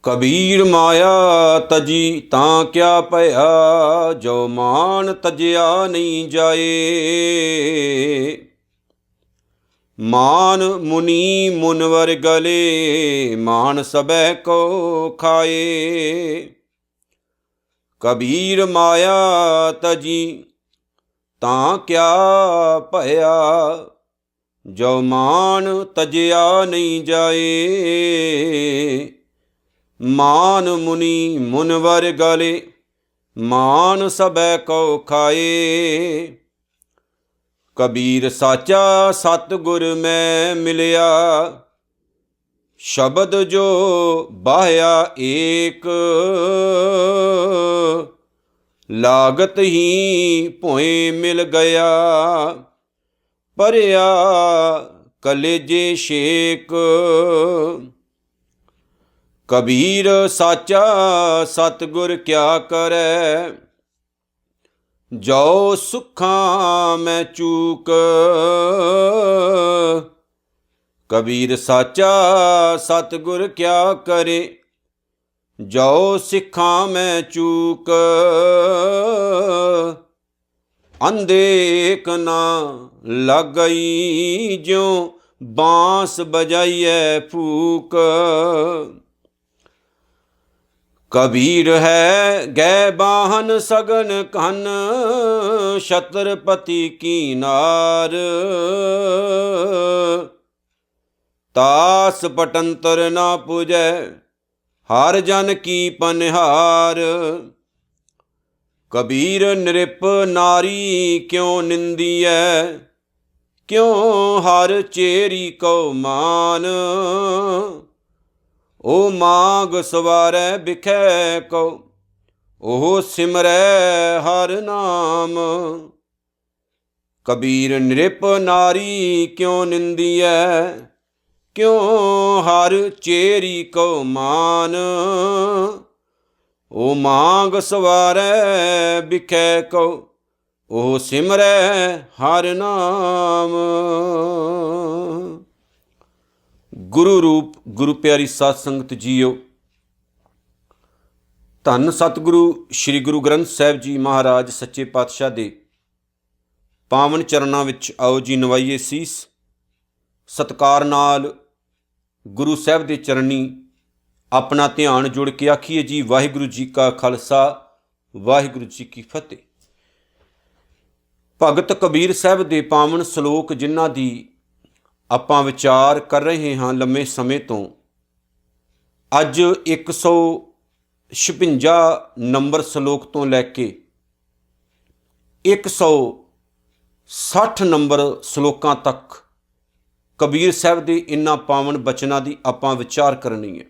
कबीर माया तजी तां क्या भया, जो मान तजिया नहीं जाए। मान मुनि मुनवर गले, मान सबै को खाए। कबीर माया तजी तां क्या भया, जो मान तजिया नहीं जाए। मान मुनि मुनवर गले, मान सबै को खाए। कबीर साचा सतगुर मैं मिलिया, शब्द जो बाह्या एक। लागत ही भोए मिल गया, भरिया कलेजे शेक। कबीर साचा सतगुर क्या करे, जो सुखा मैं चूक। कबीर साचा सतगुर क्या करे, जो सिखा मैं चूक। अंधे एक ना लग गई, ज्यों बांस बजाइए फूक। कबीर है गै बाहन सगन कन, छत्रपति की नार। तास पटंतर ना पूजै, हर जन की पनिहार। कबीर नृप नारी क्यों निंदिए, क्यों हर चेरी को मान। ओ मांग सवारै बिखै को, ओह सिमरै हर नाम। कबीर नृप नारी क्यों निंदिए, क्यों हर चेरी को मान। ओ मांग सवारै बिखै को, ओह सिमरै हर नाम। गुरु रूप गुरु प्यारी साध संगत जीओ, धन सतगुरु श्री गुरु ग्रंथ साहिब जी महाराज सच्चे पातशाह दे पावन चरणां विच आओ जी नवाइए सीस। सत्कार नाल गुरु साहिब दे चरणी अपना ध्यान जुड़ के आखिए जी वाहिगुरु जी का खालसा वाहिगुरु जी की फतेह। भगत कबीर साहिब दे पावन सलोक जिन्हां दी ਆਪਾਂ ਵਿਚਾਰ ਕਰ ਰਹੇ ਹਾਂ ਲੰਮੇ ਸਮੇਂ ਤੋਂ। ਅੱਜ 156 ਨੰਬਰ ਸਲੋਕ ਤੋਂ ਲੈ ਕੇ 160 ਨੰਬਰ ਸਲੋਕਾਂ ਤੱਕ ਕਬੀਰ ਸਾਹਿਬ ਦੇ ਇਨ੍ਹਾਂ ਪਾਵਨ ਬਚਨਾਂ ਦੀ ਆਪਾਂ ਵਿਚਾਰ ਕਰਨੀ ਹੈ।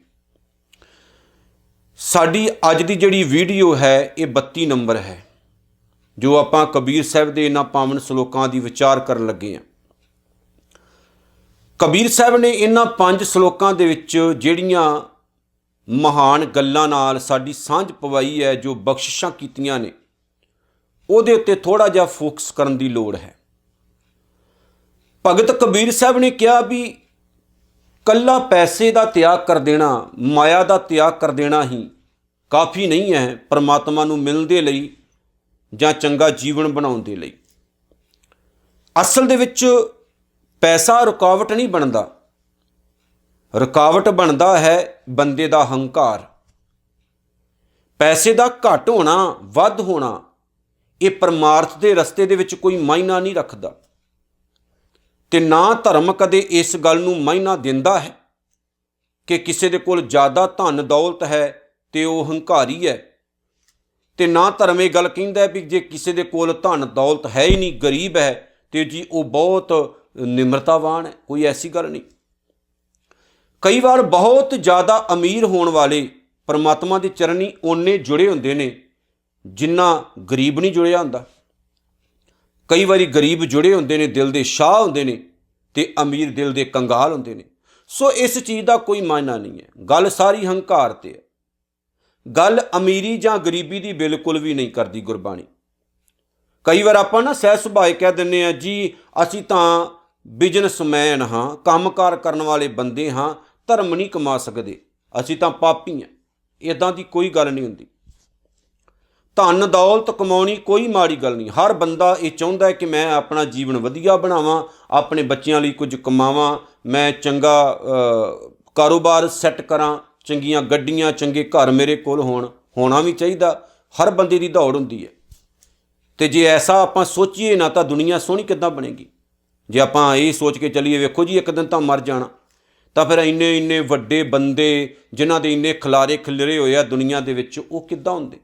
ਸਾਡੀ ਅੱਜ ਦੀ ਜਿਹੜੀ ਵੀਡੀਓ ਹੈ ਇਹ 32 ਨੰਬਰ ਹੈ, ਜੋ ਆਪਾਂ ਕਬੀਰ ਸਾਹਿਬ ਦੇ ਇਨ੍ਹਾਂ ਪਾਵਨ ਸਲੋਕਾਂ ਦੀ ਵਿਚਾਰ ਕਰਨ ਲੱਗੇ ਹਾਂ। ਕਬੀਰ ਸਾਹਿਬ ਨੇ ਇਹਨਾਂ 5 ਸਲੋਕਾਂ ਦੇ ਵਿੱਚ ਜਿਹੜੀਆਂ ਮਹਾਨ ਗੱਲਾਂ ਨਾਲ ਸਾਡੀ ਸਾਂਝ ਪਵਾਈ ਹੈ, ਜੋ ਬਖਸ਼ਿਸ਼ਾਂ ਕੀਤੀਆਂ ਨੇ, ਉਹਦੇ ਉੱਤੇ ਥੋੜ੍ਹਾ ਜਿਹਾ ਫੋਕਸ ਕਰਨ ਦੀ ਲੋੜ ਹੈ। ਭਗਤ ਕਬੀਰ ਸਾਹਿਬ ਨੇ ਕਿਹਾ ਵੀ ਕੱਲਾ ਪੈਸੇ ਦਾ ਤਿਆਗ ਕਰ ਦੇਣਾ, ਮਾਇਆ ਦਾ ਤਿਆਗ ਕਰ ਦੇਣਾ ਹੀ ਕਾਫੀ ਨਹੀਂ ਹੈ ਪਰਮਾਤਮਾ ਨੂੰ ਮਿਲਣ ਦੇ ਲਈ ਜਾਂ ਚੰਗਾ ਜੀਵਨ ਬਣਾਉਣ ਦੇ ਲਈ। ਅਸਲ ਦੇ ਵਿੱਚ ਪੈਸਾ ਰੁਕਾਵਟ ਨਹੀਂ ਬਣਦਾ, ਰੁਕਾਵਟ ਬਣਦਾ ਹੈ ਬੰਦੇ ਦਾ ਹੰਕਾਰ। ਪੈਸੇ ਦਾ ਘੱਟ ਹੋਣਾ ਵੱਧ ਹੋਣਾ ਇਹ ਪਰਮਾਰਥ ਦੇ ਰਸਤੇ ਦੇ ਵਿੱਚ ਕੋਈ ਮਾਇਨਾ ਨਹੀਂ ਰੱਖਦਾ, ਤੇ ਨਾ ਧਰਮ ਕਦੇ ਇਸ ਗੱਲ ਨੂੰ ਮਾਇਨਾ ਦਿੰਦਾ ਹੈ ਕਿ ਕਿਸੇ ਦੇ ਕੋਲ ਜ਼ਿਆਦਾ ਧਨ ਦੌਲਤ ਹੈ ਤੇ ਉਹ ਹੰਕਾਰੀ ਹੈ, ਤੇ ਨਾ ਧਰਮ ਇਹ ਗੱਲ ਕਹਿੰਦਾ ਵੀ ਜੇ ਕਿਸੇ ਦੇ ਕੋਲ ਧਨ ਦੌਲਤ ਹੈ ਹੀ ਨਹੀਂ, ਗਰੀਬ ਹੈ, ਤੇ ਜੀ ਉਹ ਬਹੁਤ ਨਿਮਰਤਾਵਾਨ ਹੈ। ਕੋਈ ਐਸੀ ਗੱਲ ਨਹੀਂ। ਕਈ ਵਾਰ ਬਹੁਤ ਜ਼ਿਆਦਾ ਅਮੀਰ ਹੋਣ ਵਾਲੇ ਪਰਮਾਤਮਾ ਦੇ ਚਰਨੀ ਓਨੇ ਜੁੜੇ ਹੁੰਦੇ ਨੇ ਜਿੰਨਾ ਗਰੀਬ ਨਹੀਂ ਜੁੜਿਆ ਹੁੰਦਾ। ਕਈ ਵਾਰੀ ਗਰੀਬ ਜੁੜੇ ਹੁੰਦੇ ਨੇ, ਦਿਲ ਦੇ ਸ਼ਾਹ ਹੁੰਦੇ ਨੇ, ਤੇ ਅਮੀਰ ਦਿਲ ਦੇ ਕੰਗਾਲ ਹੁੰਦੇ ਨੇ। ਸੋ ਇਸ ਚੀਜ਼ ਦਾ ਕੋਈ ਮਾਇਨਾ ਨਹੀਂ ਹੈ। ਗੱਲ ਸਾਰੀ ਹੰਕਾਰ ਤੇ ਹੈ। ਗੱਲ ਅਮੀਰੀ ਜਾਂ ਗਰੀਬੀ ਦੀ ਬਿਲਕੁਲ ਵੀ ਨਹੀਂ ਕਰਦੀ ਗੁਰਬਾਣੀ। ਕਈ ਵਾਰ ਆਪਾਂ ਨਾ ਸਹਿਜ ਸੁਭਾਅ ਕਹਿ ਦਿੰਦੇ ਹਾਂ ਜੀ ਅਸੀਂ ਤਾਂ ਬਿਜ਼ਨਸਮੈਨ ਹਾਂ, ਕੰਮਕਾਰ ਕਰਨ ਵਾਲੇ ਬੰਦੇ ਹਾਂ, ਧਰਮ ਨਹੀਂ ਕਮਾ ਸਕਦੇ, ਅਸੀਂ ਤਾਂ ਪਾਪੀ ਹਾਂ। इदां दी कोई गल नहीं हुंदी। धन दौलत कमाउणी कोई माड़ी गल नहीं। हर बंदा ये चाहुंदा है कि मैं अपना जीवन वधिया बनावां, अपने बच्चों लई कुछ कमावां, मैं चंगा कारोबार सैट करां, चंगियां गड्डियां चंगे घर मेरे कोल होना भी चाहिए। हर बंदे की दौड़ हुंदी है। तो जे ऐसा आपां सोचीए ना तो दुनिया सोहनी किद्दां बनेगी। जे आपां ये सोच के चलीए वेखो जी एक दिन तो मर जाना, तो फिर इन्ने इन्ने वड्डे बंदे जिन्हां दे इन्ने खिलारे खिलरे होए आ दुनिया दे विच, वो किद्दां हुंदे।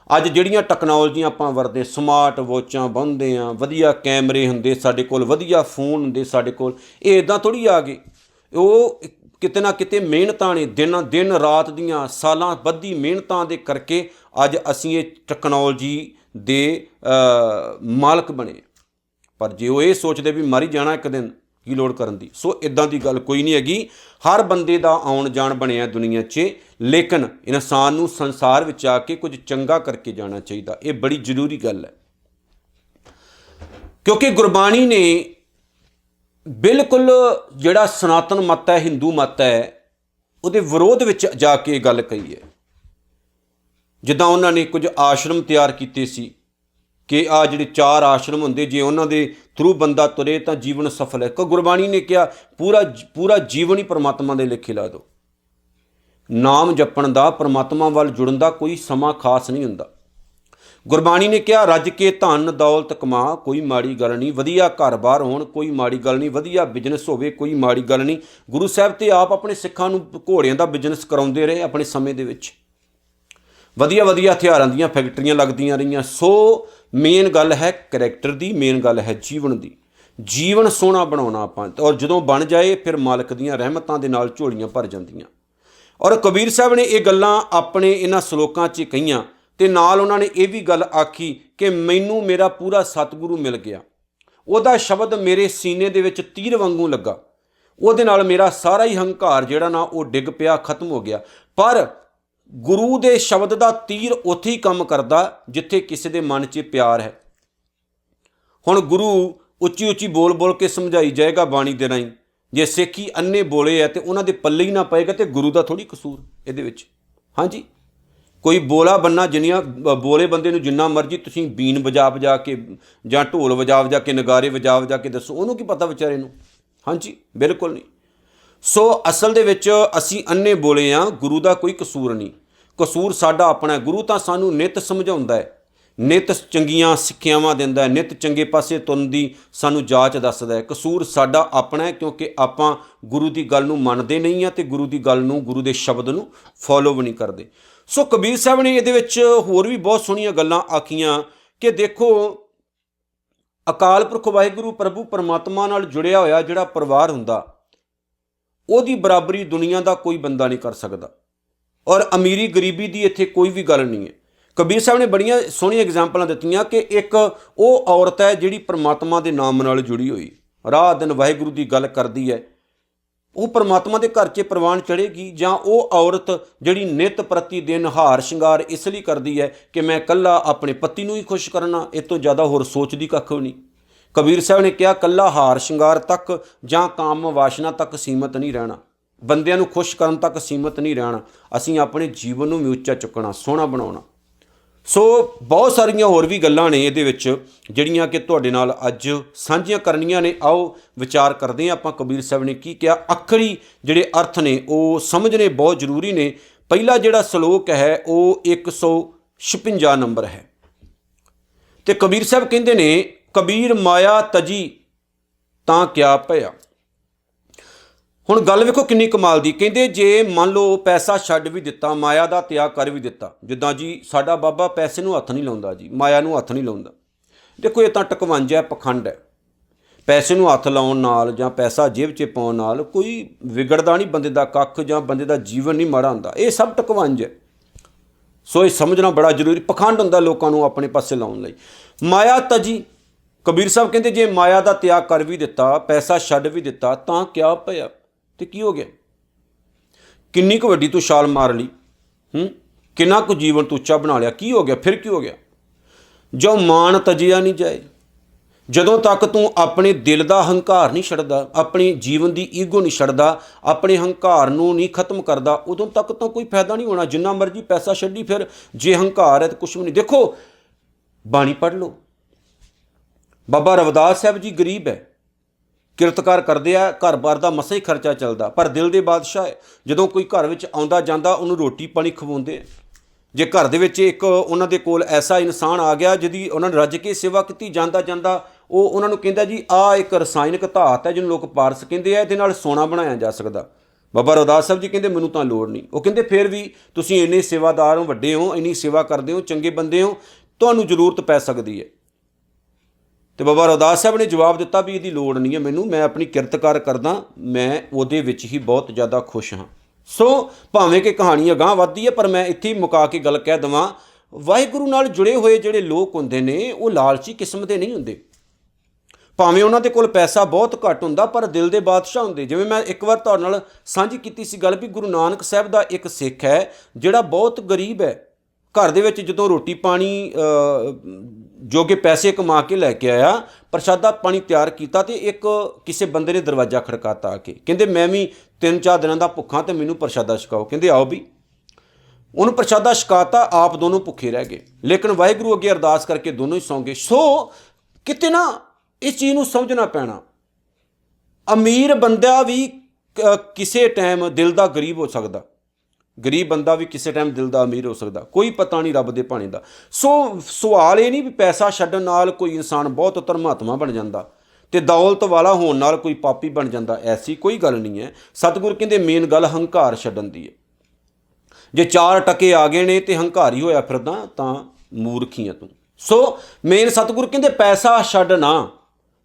अज जिहड़ियां टैक्नोलॉजियां आपां वरतदे, स्मार्ट वॉचां बंदे आ, वधिया कैमरे हुंदे साडे कोल, वधिया फोन हुंदे साडे कोल, ये इदां थोड़ी आ गए। वो किते ना किते मेहनतां ने, दिन रात दियां सालां बद्धी मेहनतां दे करके अज असीं ये टैक्नोलॉजी दे मालक बने। पर जे वो ये सोचते भी मर ही जाना एक दिन, की लोड़ करन दी। सो इदां दी गल कोई नहीं हैगी। हर बंदे दा आउण जाण बनिया दुनिया 'च, लेकिन इंसान नूं संसार विच आके कुछ चंगा करके जाना चाहिए। ये बड़ी जरूरी गल है, क्योंकि गुरबाणी ने बिल्कुल जिहड़ा सनातन मत है, हिंदू मत है, उहदे विरोध विच जाके गल कही है। जिद्दां उन्होंने कुछ आश्रम तैयार कीते सी कि आ जिहड़े 4 आश्रम हुंदे, जे उन्हां दे थ्रू बंदा तुरे तो जीवन सफल है। तो गुरबाणी ने कहा पूरा जीवन ही परमात्मा दे लेखे ला दो। नाम जपण दा, परमात्मा वाल जुड़न दा कोई समा खास नहीं हुंदा। गुरबाणी ने कहा रज के धन दौलत कमा कोई माड़ी गल नहीं, वधिया घर बार होण कोई माड़ी गल नहीं, वधिया बिजनस होवे कोई माड़ी गल नहीं। गुरु साहब ते आप अपने सिखां नूं घोड़ियां दा बिजनस कराउंदे रहे अपने समय दे विच, वधिया वधिया हथियारां दीयां फैक्ट्रियां लगदियां रहियां। सो मेन गल है करैक्टर दी, मेन गल है जीवन दी। जीवन सोहना बनाउणा आपां, और जदों बन जाए फिर मालक दीयां रहमतां दे नाल झोलियां भर जांदियां। और कबीर साहब ने ये गल्लां अपने इन्हां सलोकां 'च कहियां, ते नाल उन्हां ने ये भी गल आखी कि मैनूं मेरा पूरा सतगुरु मिल गया, ਉਹਦਾ शब्द मेरे सीने दे विच तीर वांगू लगा, ਉਹਦੇ नाल मेरा सारा ही हंकार जिहड़ा ना वो डिग पिया, खत्म हो गया। पर गुरु दे शब्द दा तीर उत्थे ही काम करदा जिथे किसी दे मन 'च प्यार है। हुण गुरु उच्ची उच्ची बोल बोल के समझाई जाएगा बाणी दे राहीं, जे सिख ही अन्ने बोले है तो उन्हां दे पल्ले ही ना पएगा, तो गुरु दा थोड़ी कसूर इहदे विच। हाँ जी, कोई बोला बन्ना जिन्नियां बोले बंदे नूं जिन्ना मर्जी तुसीं बीन वजा के जां ढोल वजा के नगारे वजा के दसो, उहनूं की पता विचारे नूं। हाँ जी, बिल्कुल नहीं। सो असल दे विच असीं अन्ने बोले हाँ, गुरु दा कोई कसूर नहीं, कसूर साडा अपना है। गुरु तां सानूं नित समझाउंदा है, नित चंगियां सिक्ख्यावां दिंदा है, नित चंगे पासे तुरन दी सानूं जाच दसदा है। कसूर साडा अपना है, क्योंकि आपां गुरु दी गल नूं मनदे नहीं आ ते गुरु दी गल नूं, गुरु दे शब्द नूं फॉलो भी नहीं करदे। सो कबीर साहब ने इहदे विच होर भी बहुत सोहणियां गल्लां आखियां कि देखो अकाल पुरख वाहिगुरू प्रभु परमात्मा नाल जुड़िया होया जिहड़ा परिवार हुंदा, ਉਹਦੀ बराबरी दुनिया का कोई बंदा नहीं कर सकता। और अमीरी गरीबी की इत्थे कोई भी गल नहीं है। कबीर साहब ने बड़ियां सोहणियां एग्जाम्पलां दित्तियां कि एक वो औरत है जिहड़ी परमात्मा के नाम नाल जुड़ी हुई, राह दिन वाहिगुरू की गल करती है, वो परमात्मा के घर 'च प्रवान चढ़ेगी। जां वो औरत जिहड़ी नित प्रति दिन हार श्रृंगार इसलिए करती है कि मैं कल्ला अपने पति नूं ही खुश करना, इस तो ज़्यादा होर सोचदी कख भी नहीं। कबीर साहब ने कहा कल्ला हार श्रृंगार तक जां काम वासना तक सीमित नहीं रहना, बंदियां नूं खुश करन तक सीमित नहीं रहना, असीं अपने जीवन नूं भी उच्चा चुकना, सोहना बनाउणा। सो बहुत सारियां होर भी गल्लां ने इहदे विच जिहड़ियां कि तुहाडे नाल अज साਂਝੀਆਂ करनियां ने। आओ विचार करदे हां आपां कबीर साहब ने की कहा। अखरी जिहड़े अर्थ ने वो समझने बहुत जरूरी ने। पहला जिहड़ा सलोक है वो 156 नंबर है, ते कबीर साहब कहंदे ने कबीर माया तजी तां क्या भया। हुण गल वेखो किन्नी कमाल दी। कहंदे जे मान लो पैसा छड्ड भी दिता, माया का त्याग कर भी दिता, जिद्दां जी साडा बाबा पैसे नूं हत्थ नहीं लाउंदा जी, माया नूं हत्थ नहीं लाउंदा। देखो ये तां टकवंज है, पखंड है। पैसे नूं हत्थ लाउण नाल जां पैसा जेब 'च पाउण नाल कोई विगड़दा नहीं बंदे दा कख, जां बंदे दा जीवन नहीं माड़ा हुंदा। ये सब टकवंज है। सो ये समझना बड़ा जरूरी। पखंड हुंदा लोकां नूं अपने पासे लाउण लई। माया तजी, कबीर साहब कहते जे माया का त्याग कर भी दिता, पैसा छड्ड भी दिता, तां क्या भया, तो की हो गया। किन्नी क वड्डी तू छाल मार ली, किन्ना कु जीवन तू उच्चा बना लिया, की हो गया, फिर की हो गया। जो मान तजिया नहीं जाए, ਜਦੋਂ ਤੱਕ ਤੂੰ ਆਪਣੇ ਦਿਲ ਦਾ ਹੰਕਾਰ ਨਹੀਂ ਛੱਡਦਾ, ਆਪਣੇ ਜੀਵਨ ਦੀ ਈਗੋ ਨਹੀਂ ਛੱਡਦਾ, ਆਪਣੇ ਹੰਕਾਰ ਨੂੰ ਨਹੀਂ ਖਤਮ ਕਰਦਾ, ਉਦੋਂ ਤੱਕ ਤਾਂ ਕੋਈ ਫਾਇਦਾ ਨਹੀਂ ਹੋਣਾ। ਜਿੰਨਾ ਮਰਜ਼ੀ ਪੈਸਾ ਛੱਡੀ ਫਿਰ, ਜੇ ਹੰਕਾਰ ਹੈ ਤਾਂ ਕੁਛ ਵੀ ਨਹੀਂ। ਦੇਖੋ, ਬਾਣੀ ਪੜ੍ਹ ਲਓ, ਬਾਬਾ ਰਵਿਦਾਸ ਸਾਹਿਬ ਜੀ ਗਰੀਬ ਹੈ, ਕਿਰਤਕਾਰ ਕਰਦੇ ਆ, ਘਰ-ਬਾਰ ਦਾ ਮਸਾਂ ਹੀ ਖਰਚਾ ਚੱਲਦਾ, ਪਰ ਦਿਲ ਦੇ ਬਾਦਸ਼ਾਹ ਹੈ। ਜਦੋਂ ਕੋਈ ਘਰ ਵਿੱਚ ਆਉਂਦਾ ਜਾਂਦਾ ਉਹਨੂੰ ਰੋਟੀ ਪਾਣੀ ਖਵਾਉਂਦੇ। ਜੇ ਘਰ ਦੇ ਵਿੱਚ ਇੱਕ ਉਹਨਾਂ ਦੇ ਕੋਲ ਐਸਾ ਇਨਸਾਨ ਆ ਗਿਆ ਜਿਹਦੀ ਉਹਨਾਂ ਨੇ ਰੱਜ ਕੇ ਸੇਵਾ ਕੀਤੀ, ਜਾਂਦਾ ਜਾਂਦਾ ਉਹ ਉਹਨਾਂ ਨੂੰ ਕਹਿੰਦਾ ਜੀ ਆਹ ਇੱਕ ਰਸਾਇਣਕ ਧਾਤ ਹੈ ਜਿਹਨੂੰ ਲੋਕ ਪਾਰਸ ਕਹਿੰਦੇ ਆ, ਇਹਦੇ ਨਾਲ ਸੋਨਾ ਬਣਾਇਆ ਜਾ ਸਕਦਾ। ਬਾਬਾ ਰਵਿਦਾਸ ਸਾਹਿਬ ਜੀ ਕਹਿੰਦੇ ਮੈਨੂੰ ਤਾਂ ਲੋੜ ਨਹੀਂ। ਉਹ ਕਹਿੰਦੇ ਫਿਰ ਵੀ ਤੁਸੀਂ ਇੰਨੇ ਸੇਵਾਦਾਰ ਹੋ, ਵੱਡੇ ਹੋ, ਇੰਨੀ ਸੇਵਾ ਕਰਦੇ ਹੋ, ਚੰਗੇ ਬੰਦੇ ਹੋ, ਤੁਹਾਨੂੰ ਜ਼ਰੂਰਤ ਪੈ ਸਕਦੀ ਹੈ। ਤੇ ਬਾਬਾ ਰਵਿਦਾਸ ਸਾਹਿਬ ਨੇ ਜਵਾਬ ਦਿੱਤਾ ਵੀ ਇਹਦੀ ਲੋੜ ਨਹੀਂ ਹੈ ਮੈਨੂੰ, ਮੈਂ ਆਪਣੀ ਕਿਰਤਕਾਰ ਕਰਦਾ, ਮੈਂ ਉਹਦੇ ਵਿੱਚ ਹੀ ਬਹੁਤ ਜ਼ਿਆਦਾ ਖੁਸ਼ ਹਾਂ। ਸੋ ਭਾਵੇਂ ਕਿ ਕਹਾਣੀ ਅਗਾਂਹ ਵੱਧਦੀ ਹੈ, ਪਰ ਮੈਂ ਇੱਥੇ ਹੀ ਮੁਕਾ ਕੇ ਗੱਲ ਕਹਿ ਦੇਵਾਂ, ਵਾਹਿਗੁਰੂ ਨਾਲ ਜੁੜੇ ਹੋਏ ਜਿਹੜੇ ਲੋਕ ਹੁੰਦੇ ਨੇ ਉਹ ਲਾਲਚੀ ਕਿਸਮ ਦੇ ਨਹੀਂ ਹੁੰਦੇ। ਭਾਵੇਂ ਉਹਨਾਂ ਦੇ ਕੋਲ ਪੈਸਾ ਬਹੁਤ ਘੱਟ ਹੁੰਦਾ, ਪਰ ਦਿਲ ਦੇ ਬਾਦਸ਼ਾਹ ਹੁੰਦੇ। ਜਿਵੇਂ ਮੈਂ ਇੱਕ ਵਾਰ ਤੁਹਾਡੇ ਨਾਲ ਸਾਂਝੀ ਕੀਤੀ ਸੀ ਗੱਲ ਵੀ ਗੁਰੂ ਨਾਨਕ ਸਾਹਿਬ ਦਾ ਇੱਕ ਸਿੱਖ ਹੈ ਜਿਹੜਾ ਬਹੁਤ ਗਰੀਬ ਹੈ। ਘਰ ਦੇ ਵਿੱਚ ਜਦੋਂ ਰੋਟੀ ਪਾਣੀ ਜੋਗੇ ਪੈਸੇ ਕਮਾ ਕੇ ਲੈ ਕੇ ਆਇਆ, ਪ੍ਰਸ਼ਾਦਾ ਪਾਣੀ ਤਿਆਰ ਕੀਤਾ, ਤੇ ਇੱਕ ਕਿਸੇ ਬੰਦੇ ਨੇ ਦਰਵਾਜ਼ਾ ਖੜਕਾਤਾ ਆ ਕੇ, ਕਹਿੰਦੇ ਮੈਂ ਵੀ 3-4 ਦਿਨਾਂ ਦਾ ਭੁੱਖਾ ਤੇ ਮੈਨੂੰ ਪ੍ਰਸ਼ਾਦਾ ਛਕਾਓ। ਕਹਿੰਦੇ ਆਓ ਵੀ। ਉਹਨੂੰ ਪ੍ਰਸ਼ਾਦਾ ਛਕਾਤਾ, ਆਪ ਦੋਨੋਂ ਭੁੱਖੇ ਰਹਿ ਗਏ, ਲੇਕਿਨ ਵਾਹਿਗੁਰੂ ਅੱਗੇ ਅਰਦਾਸ ਕਰਕੇ ਦੋਨੋਂ ਹੀ ਸੌਂ ਗਏ। ਸੋ ਕਿਤੇ ਨਾ ਇਸ ਚੀਜ਼ ਨੂੰ ਸਮਝਣਾ ਪੈਣਾ, ਅਮੀਰ ਬੰਦਾ ਵੀ ਕਿਸੇ ਟਾਈਮ ਦਿਲ ਦਾ ਗਰੀਬ ਹੋ ਸਕਦਾ, ਗਰੀਬ ਬੰਦਾ ਵੀ ਕਿਸੇ ਟਾਈਮ ਦਿਲ ਦਾ ਅਮੀਰ ਹੋ ਸਕਦਾ, ਕੋਈ ਪਤਾ ਨਹੀਂ ਰੱਬ ਦੇ ਭਾਣੇ ਦਾ। ਸੋ ਸਵਾਲ ਇਹ ਨਹੀਂ ਵੀ ਪੈਸਾ ਛੱਡਣ ਨਾਲ ਕੋਈ ਇਨਸਾਨ ਬਹੁਤ ਧਰਮਾਤਮਾ ਬਣ ਜਾਂਦਾ ਤੇ ਦੌਲਤ ਵਾਲਾ ਹੋਣ ਨਾਲ ਕੋਈ ਪਾਪੀ ਬਣ ਜਾਂਦਾ, ਐਸੀ ਕੋਈ ਗੱਲ ਨਹੀਂ ਹੈ। ਸਤਿਗੁਰ ਕਹਿੰਦੇ ਮੇਨ ਗੱਲ ਹੰਕਾਰ ਛੱਡਣ ਦੀ ਹੈ। ਜੇ 4 ਟਕੇ ਆ ਗਏ ਨੇ ਤੇ ਹੰਕਾਰੀ ਹੋਇਆ ਫਿਰਦਾ ਤਾਂ ਮੂਰਖੀ ਹੈ ਤੂੰ। ਸੋ ਮੇਨ ਸਤਿਗੁਰ ਕਹਿੰਦੇ ਪੈਸਾ ਛੱਡਣਾ,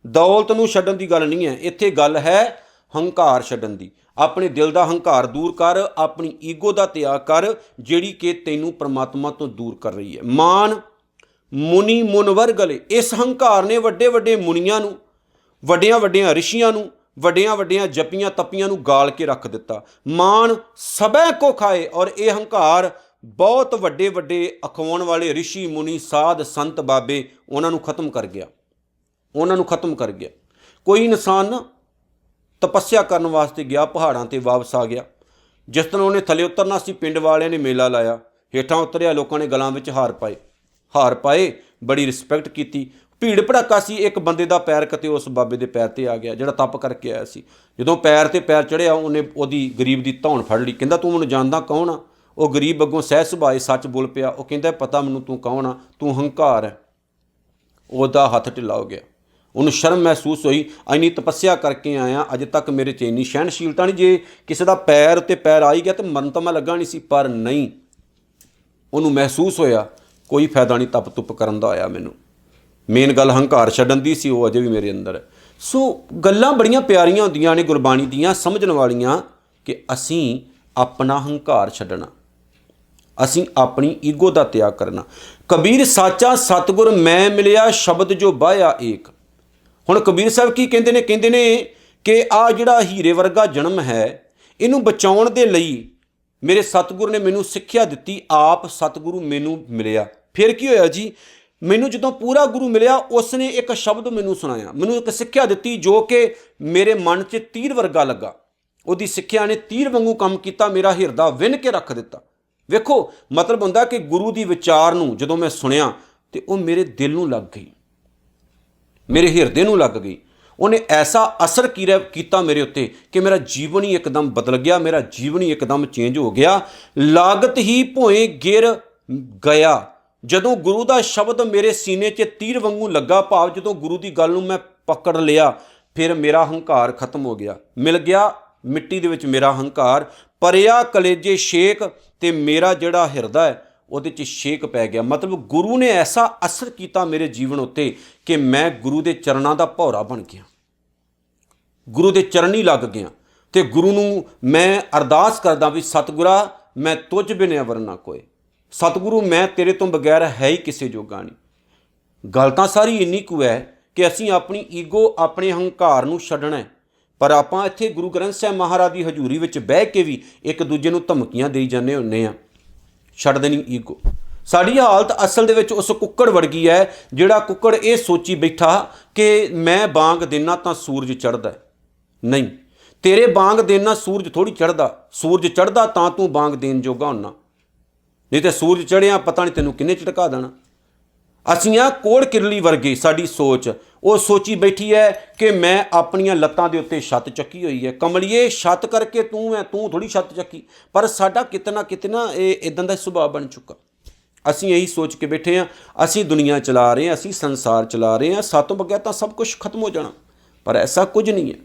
ਦੌਲਤ ਨੂੰ ਛੱਡਣ ਦੀ ਗੱਲ ਨਹੀਂ ਹੈ, ਇੱਥੇ ਗੱਲ ਹੈ ਹੰਕਾਰ ਛੱਡਣ ਦੀ। ਆਪਣੇ ਦਿਲ ਦਾ ਹੰਕਾਰ ਦੂਰ ਕਰ, ਆਪਣੀ ਈਗੋ ਦਾ ਤਿਆਗ ਕਰ ਜਿਹੜੀ ਕਿ ਤੈਨੂੰ ਪਰਮਾਤਮਾ ਤੋਂ ਦੂਰ ਕਰ ਰਹੀ ਹੈ। ਮਾਨ ਮੁਨੀ ਮੁਨਵਰ ਗਲੇ, ਇਸ ਹੰਕਾਰ ਨੇ ਵੱਡੇ ਵੱਡੇ ਮੁਨੀਆਂ ਨੂੰ, ਵੱਡੀਆਂ ਵੱਡੀਆਂ ਰਿਸ਼ੀਆਂ ਨੂੰ, ਵੱਡੀਆਂ ਵੱਡੀਆਂ ਜਪੀਆਂ ਤਪੀਆਂ ਨੂੰ ਗਾਲ ਕੇ ਰੱਖ ਦਿੱਤਾ। ਮਾਨ ਸਭੈ ਕੋ ਖਾਏ, ਔਰ ਇਹ ਹੰਕਾਰ ਬਹੁਤ ਵੱਡੇ ਵੱਡੇ ਅਖਵਾਉਣ ਵਾਲੇ ਰਿਸ਼ੀ ਮੁਨੀ ਸਾਧ ਸੰਤ ਬਾਬੇ ਉਹਨਾਂ ਨੂੰ ਖਤਮ ਕਰ ਗਿਆ, ਉਹਨਾਂ ਨੂੰ ਖਤਮ ਕਰ ਗਿਆ। ਕੋਈ ਇਨਸਾਨ ਨਾ ਤਪੱਸਿਆ ਕਰਨ ਵਾਸਤੇ ਗਿਆ, ਪਹਾੜਾਂ 'ਤੇ ਵਾਪਸ ਆ ਗਿਆ। ਜਿਸ ਤਰ੍ਹਾਂ ਉਹਨੇ ਥੱਲੇ ਉਤਰਨਾ ਸੀ, ਪਿੰਡ ਵਾਲਿਆਂ ਨੇ ਮੇਲਾ ਲਾਇਆ, ਹੇਠਾਂ ਉਤਰਿਆ, ਲੋਕਾਂ ਨੇ ਗਲਾਂ ਵਿੱਚ ਹਾਰ ਪਾਏ, ਬੜੀ ਰਿਸਪੈਕਟ ਕੀਤੀ, ਭੀੜ ਭੜਾਕਾ ਸੀ। ਇੱਕ ਬੰਦੇ ਦਾ ਪੈਰ ਕਿਤੇ ਉਸ ਬਾਬੇ ਦੇ ਪੈਰ 'ਤੇ ਆ ਗਿਆ ਜਿਹੜਾ ਤਪ ਕਰਕੇ ਆਇਆ ਸੀ। ਜਦੋਂ ਪੈਰ 'ਤੇ ਪੈਰ ਚੜ੍ਹਿਆ, ਉਹਨੇ ਉਹਦੀ ਗਰੀਬ ਦੀ ਧੌਣ ਫੜ ਲਈ, ਕਹਿੰਦਾ ਤੂੰ ਮੈਨੂੰ ਜਾਣਦਾ ਕੌਣ ਆ? ਉਹ ਗਰੀਬ ਅੱਗੋਂ ਸਹਿਜ ਸੁਭਾਏ ਸੱਚ ਬੋਲ ਪਿਆ, ਉਹ ਕਹਿੰਦਾ ਪਤਾ ਮੈਨੂੰ ਤੂੰ ਕੌਣ ਆ, ਤੂੰ ਹੰਕਾਰ ਹੈ। ਉਹਦਾ ਹੱਥ ਢਿੱਲਾ ਹੋ ਗਿਆ, ਉਹਨੂੰ ਸ਼ਰਮ ਮਹਿਸੂਸ ਹੋਈ, ਇੰਨੀ ਤਪੱਸਿਆ ਕਰਕੇ ਆਇਆ, ਅਜੇ ਤੱਕ ਮੇਰੇ 'ਚ ਇੰਨੀ ਸਹਿਣਸ਼ੀਲਤਾ ਨਹੀਂ, ਜੇ ਕਿਸੇ ਦਾ ਪੈਰ ਉੱਤੇ ਪੈਰ ਆ ਹੀ ਗਿਆ ਤਾਂ ਮਰਨ ਤਾਂ ਮੈਂ ਲੱਗਾ ਨਹੀਂ ਸੀ। ਪਰ ਨਹੀਂ, ਉਹਨੂੰ ਮਹਿਸੂਸ ਹੋਇਆ ਕੋਈ ਫਾਇਦਾ ਨਹੀਂ ਤਪ ਤੁਪ ਕਰਨ ਦਾ ਹੋਇਆ ਮੈਨੂੰ। ਮੇਨ ਗੱਲ ਹੰਕਾਰ ਛੱਡਣ ਦੀ ਸੀ, ਉਹ ਅਜੇ ਵੀ ਮੇਰੇ ਅੰਦਰ ਹੈ। ਸੋ ਗੱਲਾਂ ਬੜੀਆਂ ਪਿਆਰੀਆਂ ਹੁੰਦੀਆਂ ਨੇ ਗੁਰਬਾਣੀ ਦੀਆਂ, ਸਮਝਣ ਵਾਲੀਆਂ, ਕਿ ਅਸੀਂ ਆਪਣਾ ਹੰਕਾਰ ਛੱਡਣਾ, ਅਸੀਂ ਆਪਣੀ ਈਗੋ ਦਾ ਤਿਆਗ ਕਰਨਾ। ਕਬੀਰ ਸਾਚਾ ਸਤਿਗੁਰ ਮੈਂ ਮਿਲਿਆ ਸ਼ਬਦ ਜੋ ਬਾਹਿਆ ਏਕ। ਹੁਣ ਕਬੀਰ ਸਾਹਿਬ ਕੀ ਕਹਿੰਦੇ ਨੇ? ਕਹਿੰਦੇ ਨੇ ਕਿ ਆਹ ਜਿਹੜਾ ਹੀਰੇ ਵਰਗਾ ਜਨਮ ਹੈ, ਇਹਨੂੰ ਬਚਾਉਣ ਦੇ ਲਈ ਮੇਰੇ ਸਤਿਗੁਰ ਨੇ ਮੈਨੂੰ ਸਿੱਖਿਆ ਦਿੱਤੀ। ਆਪ ਸਤਿਗੁਰੂ ਮੈਨੂੰ ਮਿਲਿਆ, ਫਿਰ ਕੀ ਹੋਇਆ ਜੀ? ਮੈਨੂੰ ਜਦੋਂ ਪੂਰਾ ਗੁਰੂ ਮਿਲਿਆ, ਉਸ ਨੇ ਇੱਕ ਸ਼ਬਦ ਮੈਨੂੰ ਸੁਣਾਇਆ, ਮੈਨੂੰ ਇੱਕ ਸਿੱਖਿਆ ਦਿੱਤੀ ਜੋ ਕਿ ਮੇਰੇ ਮਨ 'ਚ ਤੀਰ ਵਰਗਾ ਲੱਗਾ। ਉਹਦੀ ਸਿੱਖਿਆ ਨੇ ਤੀਰ ਵਾਂਗੂ ਕੰਮ ਕੀਤਾ, ਮੇਰਾ ਹਿਰਦਾ ਵਿੰਨ ਕੇ ਰੱਖ ਦਿੱਤਾ। ਵੇਖੋ, ਮਤਲਬ ਹੁੰਦਾ ਕਿ ਗੁਰੂ ਦੀ ਵਿਚਾਰ ਨੂੰ ਜਦੋਂ ਮੈਂ ਸੁਣਿਆ ਤੇ ਉਹ ਮੇਰੇ ਦਿਲ ਨੂੰ ਲੱਗ ਗਈ, ਮੇਰੇ ਹਿਰਦੇ ਨੂੰ ਲੱਗ ਗਈ। ਉਹਨੇ ਐਸਾ ਅਸਰ ਕੀਤਾ ਮੇਰੇ ਉੱਤੇ ਕਿ ਮੇਰਾ ਜੀਵਨ ਹੀ ਇੱਕਦਮ ਬਦਲ ਗਿਆ, ਮੇਰਾ ਜੀਵਨ ਹੀ ਇੱਕਦਮ ਚੇਂਜ ਹੋ ਗਿਆ। ਲਾਗਤ ਹੀ ਭੋਏ ਗਿਰ ਗਿਆ। ਜਦੋਂ ਗੁਰੂ ਦਾ ਸ਼ਬਦ ਮੇਰੇ ਸੀਨੇ 'ਚ ਤੀਰ ਵਾਂਗੂ ਲੱਗਾ, ਭਾਵ ਜਦੋਂ ਗੁਰੂ ਦੀ ਗੱਲ ਨੂੰ ਮੈਂ ਪਕੜ ਲਿਆ, ਫਿਰ ਮੇਰਾ ਹੰਕਾਰ ਖਤਮ ਹੋ ਗਿਆ। ਮਿਲ ਗਿਆ ਮਿੱਟੀ ਦੇ ਵਿੱਚ ਮੇਰਾ ਹੰਕਾਰ, ਪਰਿਆ ਕਲੇਜੇ ਛੇਕ, ਤੇ ਮੇਰਾ ਜਿਹੜਾ ਹਿਰਦਾ ਹੈ ਉਹਦੇ 'ਚ ਛੇਕ ਪੈ ਗਿਆ। ਮਤਲਬ ਗੁਰੂ ਨੇ ਐਸਾ ਅਸਰ ਕੀਤਾ ਮੇਰੇ ਜੀਵਨ ਉੱਤੇ ਕਿ ਮੈਂ ਗੁਰੂ ਦੇ ਚਰਨਾਂ ਦਾ ਭੌਰਾ ਬਣ ਗਿਆ, ਗੁਰੂ ਦੇ ਚਰਨੀ ਲੱਗ ਗਿਆ। ਤੇ ਗੁਰੂ ਨੂੰ ਮੈਂ ਅਰਦਾਸ ਕਰਦਾ ਵੀ ਸਤਿਗੁਰਾ ਮੈਂ ਤੁਝ ਬਿਨਿ ਅਵਰ ਨਾ ਕੋਏ, ਸਤਿਗੁਰੂ ਮੈਂ ਤੇਰੇ ਤੋਂ ਬਗੈਰ ਹੈ ਹੀ ਕਿਸੇ ਜੋਗਾ ਨਹੀਂ। ਗੱਲ ਤਾਂ ਸਾਰੀ ਇੰਨੀ ਕੁ ਹੈ ਕਿ ਅਸੀਂ ਆਪਣੀ ਈਗੋ, ਆਪਣੇ ਹੰਕਾਰ ਨੂੰ ਛੱਡਣਾ ਹੈ। ਪਰ ਆਪਾਂ ਇੱਥੇ ਗੁਰੂ ਗ੍ਰੰਥ ਸਾਹਿਬ ਮਹਾਰਾਜ ਦੀ ਹਜ਼ੂਰੀ ਵਿੱਚ ਬਹਿ ਕੇ ਵੀ ਇੱਕ ਦੂਜੇ ਨੂੰ ਧਮਕੀਆਂ ਦੇਈ ਜਾਂਦੇ ਹੁੰਦੇ ਆ, ਛੱਡ ਦੇਣੀ ਈਗੋ। ਸਾਡੀ ਹਾਲਤ ਅਸਲ ਦੇ ਵਿੱਚ ਉਸ ਕੁੱਕੜ ਵਰਗੀ ਹੈ ਜਿਹੜਾ ਕੁੱਕੜ ਇਹ ਸੋਚੀ ਬੈਠਾ ਕਿ ਮੈਂ ਬਾਂਗ ਦੇਣਾ ਤਾਂ ਸੂਰਜ ਚੜ੍ਹਦਾ। ਨਹੀਂ, ਤੇਰੇ ਬਾਂਗ ਦੇਣ ਨਾਲ ਸੂਰਜ ਥੋੜ੍ਹੀ ਚੜ੍ਹਦਾ। ਸੂਰਜ ਚੜ੍ਹਦਾ ਤਾਂ ਤੂੰ ਬਾਂਗ ਦੇਣ ਜੋਗਾ ਹੁੰਨਾ, ਨਹੀਂ ਤੇ ਸੂਰਜ ਚੜ੍ਹਿਆ ਪਤਾ ਨਹੀਂ ਤੈਨੂੰ ਕਿੰਨੇ ਝਟਕਾ ਦੇਣਾ। ਅਸੀਂ ਆ ਕੋੜ ਕਿਰਲੀ ਵਰਗੇ, ਸਾਡੀ ਸੋਚ ਉਹ ਸੋਚੀ ਬੈਠੀ ਹੈ ਕਿ ਮੈਂ ਆਪਣੀਆਂ ਲੱਤਾਂ ਦੇ ਉੱਤੇ ਛੱਤ ਚੱਕੀ ਹੋਈ ਹੈ। ਕਮਲੀਏ, ਛੱਤ ਕਰਕੇ ਤੂੰ ਹੈ, ਤੂੰ ਥੋੜ੍ਹੀ ਛੱਤ ਚੱਕੀ। ਪਰ ਸਾਡਾ ਕਿਤੇ ਨਾ ਇਹ ਇੱਦਾਂ ਦਾ ਸੁਭਾਅ ਬਣ ਚੁੱਕਾ। ਅਸੀਂ ਇਹੀ ਸੋਚ ਕੇ ਬੈਠੇ ਹਾਂ ਅਸੀਂ ਦੁਨੀਆ ਚਲਾ ਰਹੇ ਹਾਂ, ਅਸੀਂ ਸੰਸਾਰ ਚਲਾ ਰਹੇ ਹਾਂ, ਸਾਤੋਂ ਬਗੈਰ ਤਾਂ ਸਭ ਕੁਝ ਖਤਮ ਹੋ ਜਾਣਾ। ਪਰ ਐਸਾ ਕੁਝ ਨਹੀਂ ਹੈ।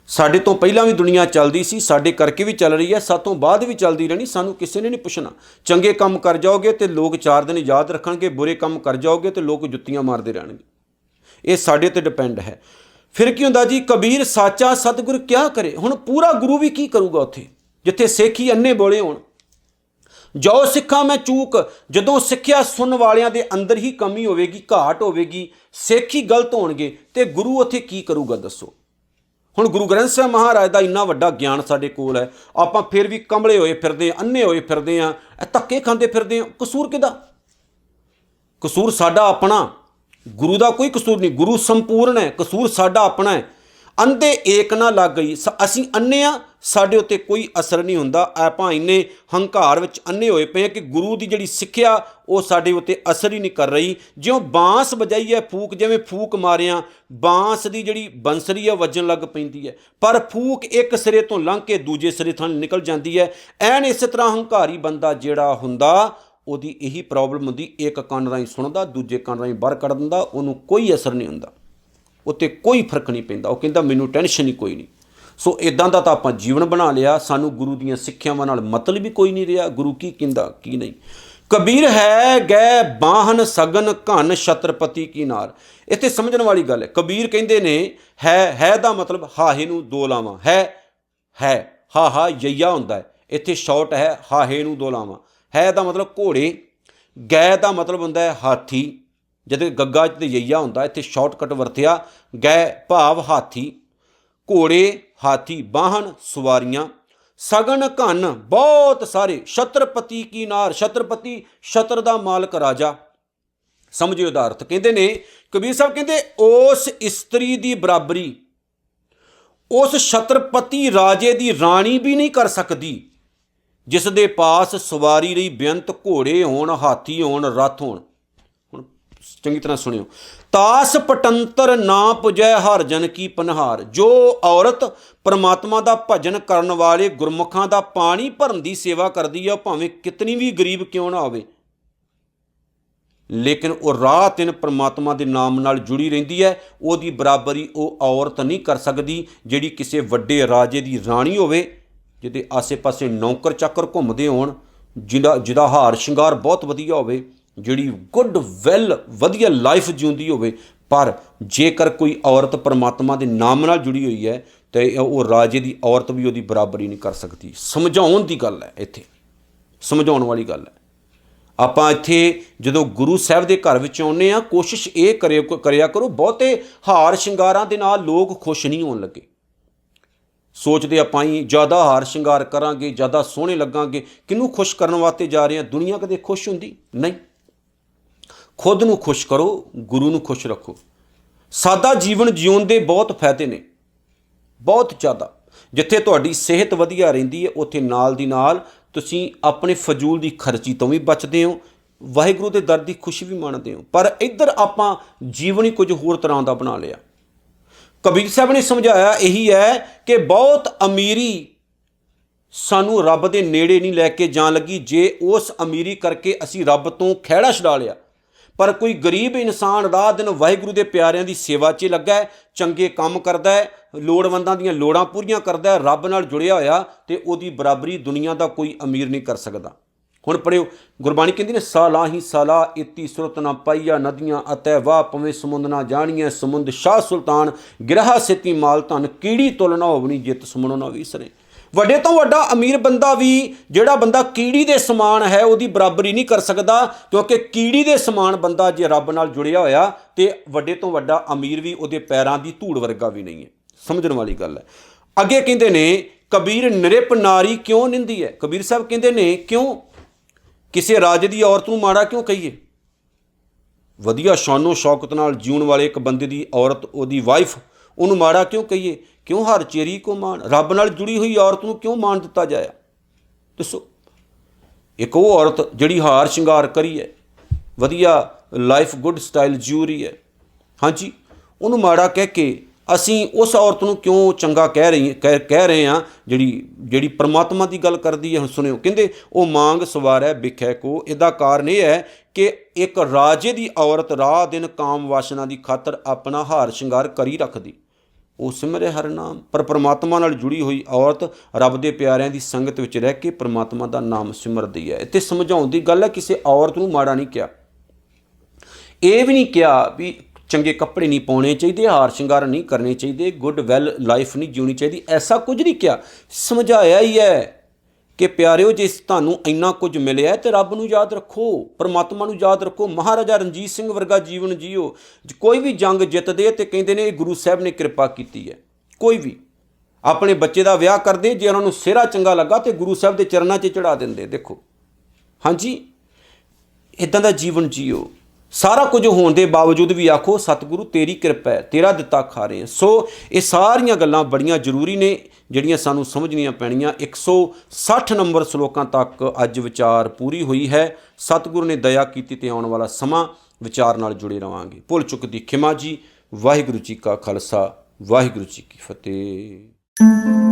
ਸਾਡੇ ਤੋਂ ਪਹਿਲਾਂ ਵੀ ਦੁਨੀਆ ਚੱਲਦੀ ਸੀ, ਸਾਡੇ ਕਰਕੇ ਵੀ ਚੱਲ ਰਹੀ ਹੈ, ਸਾਤੋਂ ਬਾਅਦ ਵੀ ਚੱਲਦੀ ਰਹਿਣੀ। ਸਾਨੂੰ ਕਿਸੇ ਨੇ ਨਹੀਂ ਪੁੱਛਣਾ। ਚੰਗੇ ਕੰਮ ਕਰ ਜਾਓਗੇ ਤੇ ਲੋਕ 4 ਦਿਨ ਯਾਦ ਰੱਖਣਗੇ, ਬੁਰੇ ਕੰਮ ਕਰ ਜਾਓਗੇ ਤੇ ਲੋਕ ਜੁੱਤੀਆਂ ਮਾਰਦੇ ਰਹਿਣਗੇ। ਇਹ ਸਾਡੇ ਤੇ ਡਿਪੈਂਡ ਹੈ। ਫਿਰ ਕੀ ਹੁੰਦਾ ਜੀ, ਕਬੀਰ ਸਾਚਾ ਸਤਿਗੁਰ ਕਿਆ ਕਰੇ। ਹੁਣ ਪੂਰਾ ਗੁਰੂ ਵੀ ਕੀ ਕਰੂਗਾ ਉੱਥੇ ਜਿੱਥੇ ਸਿੱਖੀ ਅੰਨੇ ਬੋਲੇ ਹੋਣ। ਜੋ ਸਿੱਖਾਂ ਮੈਂ ਚੂਕ, ਜਦੋਂ ਸਿੱਖਿਆ ਸੁਣਨ ਵਾਲਿਆਂ ਦੇ ਅੰਦਰ ਹੀ ਕਮੀ ਹੋਵੇਗੀ, ਘਾਟ ਹੋਵੇਗੀ, ਸਿੱਖ ਹੀ ਗਲਤ ਹੋਣਗੇ ਤੇ ਗੁਰੂ ਉੱਥੇ ਕੀ ਕਰੂਗਾ ਦੱਸੋ। ਹੁਣ ਗੁਰੂ ਗ੍ਰੰਥ ਸਾਹਿਬ ਮਹਾਰਾਜ ਦਾ ਇੰਨਾ ਵੱਡਾ ਗਿਆਨ ਸਾਡੇ ਕੋਲ ਹੈ, ਆਪਾਂ ਫਿਰ ਵੀ ਕਮਲੇ ਹੋਏ ਫਿਰਦੇ ਹਾਂ, ਅੰਨੇ ਹੋਏ ਫਿਰਦੇ ਹਾਂ, ਧੱਕੇ ਖਾਂਦੇ ਫਿਰਦੇ ਹਾਂ। ਕਸੂਰ ਕਿਹਦਾ? ਕਸੂਰ ਸਾਡਾ ਆਪਣਾ, ਗੁਰੂ ਦਾ ਕੋਈ ਕਸੂਰ ਨਹੀਂ। ਗੁਰੂ ਸੰਪੂਰਨ ਹੈ, ਕਸੂਰ ਸਾਡਾ ਆਪਣਾ ਹੈ। ਅੰਧੇ ਏਕ ਨਾ ਲੱਗ ਗਈ। ਅਸੀਂ ਅੰਨੇ ਆ, ਸਾਡੇ ਉੱਤੇ ਕੋਈ ਅਸਰ ਨਹੀਂ ਹੁੰਦਾ। ਆਪਾਂ ਇੰਨੇ ਹੰਕਾਰ ਵਿੱਚ ਅੰਨੇ ਹੋਏ ਪਏ ਹਾਂ ਕਿ ਗੁਰੂ ਦੀ ਜਿਹੜੀ ਸਿੱਖਿਆ ਉਹ ਸਾਡੇ ਉੱਤੇ ਅਸਰ ਹੀ ਨਹੀਂ ਕਰ ਰਹੀ। ਜਿਉਂ ਬਾਂਸ ਵਜਾਈ ਹੈ ਫੂਕ, ਜਿਵੇਂ ਫੂਕ ਮਾਰਿਆ ਬਾਂਸ ਦੀ ਜਿਹੜੀ ਬੰਸਰੀ ਹੈ ਵੱਜਣ ਲੱਗ ਪੈਂਦੀ ਹੈ, ਪਰ ਫੂਕ ਇੱਕ ਸਿਰੇ ਤੋਂ ਲੰਘ ਕੇ ਦੂਜੇ ਸਿਰੇ ਥਾਂ ਨਿਕਲ ਜਾਂਦੀ ਹੈ। ਐਨ ਇਸੇ ਤਰ੍ਹਾਂ ਹੰਕਾਰੀ ਬੰਦਾ ਜਿਹੜਾ ਹੁੰਦਾ ਉਹਦੀ ਇਹੀ ਪ੍ਰੋਬਲਮ ਹੁੰਦੀ, ਇੱਕ ਕੰਨ ਰਾਹੀਂ ਸੁਣਦਾ, ਦੂਜੇ ਕੰਨ ਰਾਹੀਂ ਬਾਹਰ ਕੱਢ ਦਿੰਦਾ, ਉਹਨੂੰ ਕੋਈ ਅਸਰ ਨਹੀਂ ਹੁੰਦਾ, ਉੱਤੇ ਕੋਈ ਫਰਕ ਨਹੀਂ ਪੈਂਦਾ। ਉਹ ਕਹਿੰਦਾ ਮੈਨੂੰ ਟੈਨਸ਼ਨ ਹੀ ਕੋਈ ਨਹੀਂ। ਸੋ ਇਦਾਂ ਦਾ ਤਾਂ ਆਪਾਂ ਜੀਵਨ ਬਣਾ ਲਿਆ, ਸਾਨੂੰ ਗੁਰੂ ਦੀਆਂ ਸਿੱਖਿਆਵਾਂ ਨਾਲ ਮਤਲਬ ਵੀ ਕੋਈ ਨਹੀਂ ਰਿਹਾ। ਗੁਰੂ ਕੀ ਕਹਿੰਦਾ ਕੀ ਨਹੀਂ। ਕਬੀਰ ਹੈ ਗੈ ਬਾਹਨ ਸਗਨ ਘਨ ਛਤਰਪਤੀ ਕੀ ਨਾਰ। ਇੱਥੇ ਸਮਝਣ ਵਾਲੀ ਗੱਲ ਹੈ। ਕਬੀਰ ਕਹਿੰਦੇ ਨੇ ਹੈ ਦਾ ਮਤਲਬ ਹਾਹੇ ਨੂੰ ਦੋ ਲਾਵਾਂ, ਹੈ ਹਾ ਯਈਆ ਹੁੰਦਾ ਹੈ। ਇੱਥੇ ਸ਼ਾਰਟ ਹੈ ਹਾਹੇ ਨੂੰ ਦੋ ਲਾਵਾਂ। ਹੈ ਦਾ ਮਤਲਬ ਘੋੜੇ, ਗੈ ਦਾ ਮਤਲਬ ਹੁੰਦਾ ਹੈ ਹਾਥੀ। ਜਦੋਂ ਗੱਗਾ 'ਚ ਤੇ ਯਈਆ ਹੁੰਦਾ, ਇੱਥੇ ਸ਼ਾਰਟਕਟ ਵਰਤਿਆ। ਗੈ ਭਾਵ ਹਾਥੀ, ਘੋੜੇ, ਹਾਥੀ, ਬਾਹਨ ਸਵਾਰੀਆਂ, ਸਗਨ ਘਨ ਬਹੁਤ ਸਾਰੇ, ਛਤਰਪਤੀ ਕੀ ਨਾਰ। ਛਤਰਪਤੀ ਛਤਰ ਦਾ ਮਾਲਕ ਰਾਜਾ। ਸਮਝਿਓ ਦਾ ਅਰਥ। ਕਹਿੰਦੇ ਨੇ ਕਬੀਰ ਸਾਹਿਬ ਕਹਿੰਦੇ ਉਸ ਇਸਤਰੀ ਦੀ ਬਰਾਬਰੀ ਉਸ ਛਤਰਪਤੀ ਰਾਜੇ ਦੀ ਰਾਣੀ ਵੀ ਨਹੀਂ ਕਰ ਸਕਦੀ ਜਿਸ ਦੇ ਪਾਸ ਸਵਾਰੀ ਲਈ ਬੇਅੰਤ ਘੋੜੇ ਹੋਣ, ਹਾਥੀ ਹੋਣ, ਰੱਥ ਹੋਣ। ਹੁਣ ਚੰਗੀ ਤਰ੍ਹਾਂ ਸੁਣਿਓ। ਤਾਸ ਪਟੰਤਰ ਨਾ ਪੁਜੈ ਹਰ ਜਨ ਕੀ ਪਨਹਾਰ। ਜੋ ਔਰਤ ਪਰਮਾਤਮਾ ਦਾ ਭਜਨ ਕਰਨ ਵਾਲੇ ਗੁਰਮੁਖਾਂ ਦਾ ਪਾਣੀ ਭਰਨ ਦੀ ਸੇਵਾ ਕਰਦੀ ਹੈ, ਉਹ ਭਾਵੇਂ ਕਿਤਨੀ ਵੀ ਗਰੀਬ ਕਿਉਂ ਨਾ ਹੋਵੇ, ਲੇਕਿਨ ਉਹ ਰਾਤ ਦਿਨ ਪਰਮਾਤਮਾ ਦੇ ਨਾਮ ਨਾਲ ਜੁੜੀ ਰਹਿੰਦੀ ਹੈ, ਉਹਦੀ ਬਰਾਬਰੀ ਉਹ ਔਰਤ ਨਹੀਂ ਕਰ ਸਕਦੀ ਜਿਹੜੀ ਕਿਸੇ ਵੱਡੇ ਰਾਜੇ ਦੀ ਰਾਣੀ ਹੋਵੇ, ਜਿਹਦੇ ਆਸੇ-ਪਾਸੇ ਨੌਕਰ ਚਾਕਰ ਘੁੰਮਦੇ ਹੋਣ, ਜਿਹਦਾ ਹਾਰ ਸ਼ਿੰਗਾਰ ਬਹੁਤ ਵਧੀਆ ਹੋਵੇ, ਜਿਹੜੀ ਗੁੱਡ ਵਧੀਆ ਲਾਈਫ ਜਿਉਂਦੀ ਹੋਵੇ। ਪਰ ਜੇਕਰ ਕੋਈ ਔਰਤ ਪਰਮਾਤਮਾ ਦੇ ਨਾਮ ਨਾਲ ਜੁੜੀ ਹੋਈ ਹੈ ਤਾਂ ਉਹ ਰਾਜੇ ਦੀ ਔਰਤ ਵੀ ਉਹਦੀ ਬਰਾਬਰੀ ਨਹੀਂ ਕਰ ਸਕਦੀ। ਸਮਝਾਉਣ ਦੀ ਗੱਲ ਹੈ, ਇੱਥੇ ਸਮਝਾਉਣ ਵਾਲੀ ਗੱਲ ਹੈ। ਆਪਾਂ ਇੱਥੇ ਜਦੋਂ ਗੁਰੂ ਸਾਹਿਬ ਦੇ ਘਰ ਵਿੱਚ ਆਉਂਦੇ ਹਾਂ, ਕੋਸ਼ਿਸ਼ ਇਹ ਕਰਿਆ ਕਰੋ, ਬਹੁਤੇ ਹਾਰ ਸ਼ਿੰਗਾਰਾਂ ਦੇ ਨਾਲ ਲੋਕ ਖੁਸ਼ ਨਹੀਂ ਹੋਣ ਲੱਗੇ। ਸੋਚਦੇ ਆਪਾਂ ਹੀ ਜ਼ਿਆਦਾ ਹਾਰ ਸ਼ਿੰਗਾਰ ਕਰਾਂਗੇ, ਜ਼ਿਆਦਾ ਸੋਹਣੇ ਲੱਗਾਂਗੇ, ਕਿਹਨੂੰ ਖੁਸ਼ ਕਰਨ ਵਾਸਤੇ ਜਾ ਰਹੇ ਹਾਂ। ਦੁਨੀਆ ਕਦੇ ਖੁਸ਼ ਹੁੰਦੀ ਨਹੀਂ। ਖੁਦ ਨੂੰ ਖੁਸ਼ ਕਰੋ, ਗੁਰੂ ਨੂੰ ਖੁਸ਼ ਰੱਖੋ। ਸਾਦਾ ਜੀਵਨ ਜਿਉਣ ਦੇ ਬਹੁਤ ਫਾਇਦੇ ਨੇ, ਬਹੁਤ ਜ਼ਿਆਦਾ। ਜਿੱਥੇ ਤੁਹਾਡੀ ਸਿਹਤ ਵਧੀਆ ਰਹਿੰਦੀ ਹੈ, ਉੱਥੇ ਨਾਲ ਦੀ ਨਾਲ ਤੁਸੀਂ ਆਪਣੇ ਫਜ਼ੂਲ ਦੀ ਖਰਚੀ ਤੋਂ ਵੀ ਬਚਦੇ ਹੋ, ਵਾਹਿਗੁਰੂ ਦੇ ਦਰ ਦੀ ਖੁਸ਼ੀ ਵੀ ਮਾਣਦੇ ਹੋ। ਪਰ ਇੱਧਰ ਆਪਾਂ ਜੀਵਨ ਹੀ ਕੁਝ ਹੋਰ ਤਰ੍ਹਾਂ ਦਾ ਬਣਾ ਲਿਆ। ਕਬੀਰ ਸਾਹਿਬ ਨੇ ਸਮਝਾਇਆ ਇਹੀ ਹੈ ਕਿ ਬਹੁਤ ਅਮੀਰੀ ਸਾਨੂੰ ਰੱਬ ਦੇ ਨੇੜੇ ਨਹੀਂ ਲੈ ਕੇ ਜਾਣ ਲੱਗੀ ਜੇ ਉਸ ਅਮੀਰੀ ਕਰਕੇ ਅਸੀਂ ਰੱਬ ਤੋਂ ਖਹਿੜਾ ਛਡਾ ਲਿਆ। ਪਰ ਕੋਈ ਗਰੀਬ ਇਨਸਾਨ ਰਾਤ ਦਿਨ ਵਾਹਿਗੁਰੂ ਦੇ ਪਿਆਰਿਆਂ ਦੀ ਸੇਵਾ 'ਚ ਲੱਗਾ ਹੈ, ਚੰਗੇ ਕੰਮ ਕਰਦਾ ਹੈ, ਲੋੜਵੰਦਾਂ ਦੀਆਂ ਲੋੜਾਂ ਪੂਰੀਆਂ ਕਰਦਾ ਹੈ, ਰੱਬ ਨਾਲ ਜੁੜਿਆ ਹੋਇਆ, ਤੇ ਉਹਦੀ ਬਰਾਬਰੀ ਦੁਨੀਆ ਦਾ ਕੋਈ ਅਮੀਰ ਨਹੀਂ ਕਰ ਸਕਦਾ। ਹੁਣ ਪੜ੍ਹਿਓ, ਗੁਰਬਾਣੀ ਕਹਿੰਦੀ ਨੇ ਸਾਲਾਹੀ ਸਾਲਾ ਇਤੀ ਸੁਰਤ ਨਾ ਪਾਈਆ ਨਦੀਆਂ ਅਤੇ ਵਾਹ ਪਵੇਂ ਸਮੁੰਦ ਨਾ ਜਾਣੀਐ ਸਮੁੰਦ ਸ਼ਾਹ ਸੁਲਤਾਨ ਗਿਰਹਾ ਸੇਤੀ ਮਾਲ ਧਨ ਕੀੜੀ ਤੁਲ ਨਾ ਹੋਵਣੀ ਜਿੱਤ ਸੁਮਣੋ ਨਾ ਵੀਸਰੇ। ਵੱਡੇ ਤੋਂ ਵੱਡਾ ਅਮੀਰ ਬੰਦਾ ਵੀ ਜਿਹੜਾ ਬੰਦਾ ਕੀੜੀ ਦੇ ਸਮਾਨ ਹੈ ਉਹਦੀ ਬਰਾਬਰੀ ਨਹੀਂ ਕਰ ਸਕਦਾ, ਕਿਉਂਕਿ ਕੀੜੀ ਦੇ ਸਮਾਨ ਬੰਦਾ ਜੇ ਰੱਬ ਨਾਲ ਜੁੜਿਆ ਹੋਇਆ ਤੇ ਵੱਡੇ ਤੋਂ ਵੱਡਾ ਅਮੀਰ ਵੀ ਉਹਦੇ ਪੈਰਾਂ ਦੀ ਧੂੜ ਵਰਗਾ ਵੀ ਨਹੀਂ ਹੈ। ਸਮਝਣ ਵਾਲੀ ਗੱਲ ਹੈ। ਅੱਗੇ ਕਹਿੰਦੇ ਨੇ ਕਬੀਰ ਨਿਰਪ ਨਾਰੀ ਕਿਉਂ ਨਿੰਦੀ ਹੈ। ਕਬੀਰ ਸਾਹਿਬ ਕਹਿੰਦੇ ਨੇ ਕਿਉਂ ਕਿਸੇ ਰਾਜੇ ਦੀ ਔਰਤ ਨੂੰ ਮਾੜਾ ਕਿਉਂ ਕਹੀਏ? ਵਧੀਆ ਸ਼ਾਨੋ ਸ਼ੌਕਤ ਨਾਲ ਜਿਉਣ ਵਾਲੇ ਇੱਕ ਬੰਦੇ ਦੀ ਔਰਤ, ਉਹਦੀ ਵਾਈਫ, ਉਹਨੂੰ ਮਾੜਾ ਕਿਉਂ ਕਹੀਏ? ਕਿਉਂ ਹਰ ਚੇਰੀ ਕੋ ਮਾਣ? ਰੱਬ ਨਾਲ ਜੁੜੀ ਹੋਈ ਔਰਤ ਨੂੰ ਕਿਉਂ ਮਾਣ ਦਿੱਤਾ ਜਾਇਆ? ਦੱਸੋ। ਇੱਕ ਉਹ ਔਰਤ ਜਿਹੜੀ ਹਾਰ ਸ਼ਿੰਗਾਰ ਕਰੀ ਹੈ, ਵਧੀਆ ਲਾਈਫ ਗੁੱਡ ਸਟਾਈਲ ਜਿਉ ਰਹੀ ਹੈ, ਹਾਂਜੀ, ਉਹਨੂੰ ਮਾੜਾ ਕਹਿ ਕੇ ਅਸੀਂ ਉਸ ਔਰਤ ਨੂੰ ਕਿਉਂ ਚੰਗਾ ਕਹਿ ਰਹੇ ਹਾਂ ਜਿਹੜੀ ਪਰਮਾਤਮਾ ਦੀ ਗੱਲ ਕਰਦੀ ਹੈ। ਹੁਣ ਸੁਣਿਓ, ਕਹਿੰਦੇ ਉਹ ਮੰਗ ਸਵਾਰੈ ਬਿਖੈ ਕੋ। ਇਹਦਾ ਕਾਰਨ ਇਹ ਹੈ ਕਿ ਇੱਕ ਰਾਜੇ ਦੀ ਔਰਤ ਰਾਹ ਦਿਨ ਕਾਮ ਵਾਸਨਾ ਦੀ ਖਾਤਰ ਆਪਣਾ ਹਾਰ ਸ਼ਿੰਗਾਰ ਕਰੀ ਰੱਖਦੀ, ਉਹ ਸਿਮਰੇ ਹਰ ਨਾਮ। ਪਰ ਪਰਮਾਤਮਾ ਨਾਲ ਜੁੜੀ ਹੋਈ ਔਰਤ ਰੱਬ ਦੇ ਪਿਆਰਿਆਂ ਦੀ ਸੰਗਤ ਵਿੱਚ ਰਹਿ ਕੇ ਪਰਮਾਤਮਾ ਦਾ ਨਾਮ ਸਿਮਰਦੀ ਹੈ। ਇੱਥੇ ਸਮਝਾਉਣ ਦੀ ਗੱਲ ਹੈ, ਕਿਸੇ ਔਰਤ ਨੂੰ ਮਾੜਾ ਨਹੀਂ ਕਿਹਾ। ਇਹ ਵੀ ਨਹੀਂ ਕਿਹਾ ਵੀ ਚੰਗੇ ਕੱਪੜੇ ਨਹੀਂ ਪਾਉਣੇ ਚਾਹੀਦੇ, ਹਾਰ ਸ਼ਿੰਗਾਰ ਨਹੀਂ ਕਰਨੇ ਚਾਹੀਦੇ, ਗੁੱਡ ਵੈਲ ਲਾਈਫ ਨਹੀਂ ਜਿਉਣੀ ਚਾਹੀਦੀ, ਐਸਾ ਕੁਝ ਨਹੀਂ ਕਿਹਾ। ਸਮਝਾਇਆ ਹੀ ਹੈ ਕਿ ਪਿਆਰਿਓ, ਜੇ ਤੁਹਾਨੂੰ ਇੰਨਾ ਕੁਝ ਮਿਲਿਆ ਤੇ ਰੱਬ ਨੂੰ ਯਾਦ ਰੱਖੋ, ਪਰਮਾਤਮਾ ਨੂੰ ਯਾਦ ਰੱਖੋ। ਮਹਾਰਾਜਾ ਰਣਜੀਤ ਸਿੰਘ ਵਰਗਾ ਜੀਵਨ ਜੀਓ। ਕੋਈ ਵੀ ਜੰਗ ਜਿੱਤਦੇ ਤੇ ਕਹਿੰਦੇ ਨੇ ਇਹ ਗੁਰੂ ਸਾਹਿਬ ਨੇ ਕਿਰਪਾ ਕੀਤੀ ਹੈ। ਕੋਈ ਵੀ ਆਪਣੇ ਬੱਚੇ ਦਾ ਵਿਆਹ ਕਰਦੇ, ਜੇ ਉਹਨਾਂ ਨੂੰ ਸਿਹਰਾ ਚੰਗਾ ਲੱਗਾ ਤੇ ਗੁਰੂ ਸਾਹਿਬ ਦੇ ਚਰਨਾਂ 'ਚ ਚੜਾ ਦਿੰਦੇ। ਦੇਖੋ, ਹਾਂਜੀ, ਇੱਦਾਂ ਦਾ ਜੀਵਨ ਜੀਓ। ਸਾਰਾ ਕੁਝ ਹੋਣ ਦੇ ਬਾਵਜੂਦ ਵੀ ਆਖੋ ਸਤਿਗੁਰੂ ਤੇਰੀ ਕਿਰਪਾ ਹੈ, ਤੇਰਾ ਦਿੱਤਾ ਖਾ ਰਹੇ ਹਾਂ। ਸੋ ਇਹ ਸਾਰੀਆਂ ਗੱਲਾਂ ਬੜੀਆਂ ਜ਼ਰੂਰੀ ਨੇ, ਜਿਹੜੀਆਂ ਸਾਨੂੰ ਸਮਝਣੀਆਂ ਪੈਣੀਆਂ। 160 ਨੰਬਰ ਸ਼ਲੋਕਾਂ ਤੱਕ ਅੱਜ ਵਿਚਾਰ ਪੂਰੀ ਹੋਈ ਹੈ। ਸਤਿਗੁਰੂ ਨੇ ਦਇਆ ਕੀਤੀ ਤੇ ਆਉਣ ਵਾਲਾ ਸਮਾਂ ਵਿਚਾਰ ਨਾਲ ਜੁੜੇ ਰਹਾਂਗੇ। ਭੁੱਲ ਚੁੱਕ ਦੀ ਖਿਮਾ ਜੀ। ਵਾਹਿਗੁਰੂ ਜੀ ਕਾ ਖਾਲਸਾ, ਵਾਹਿਗੁਰੂ ਜੀ ਕੀ ਫਤਿਹ।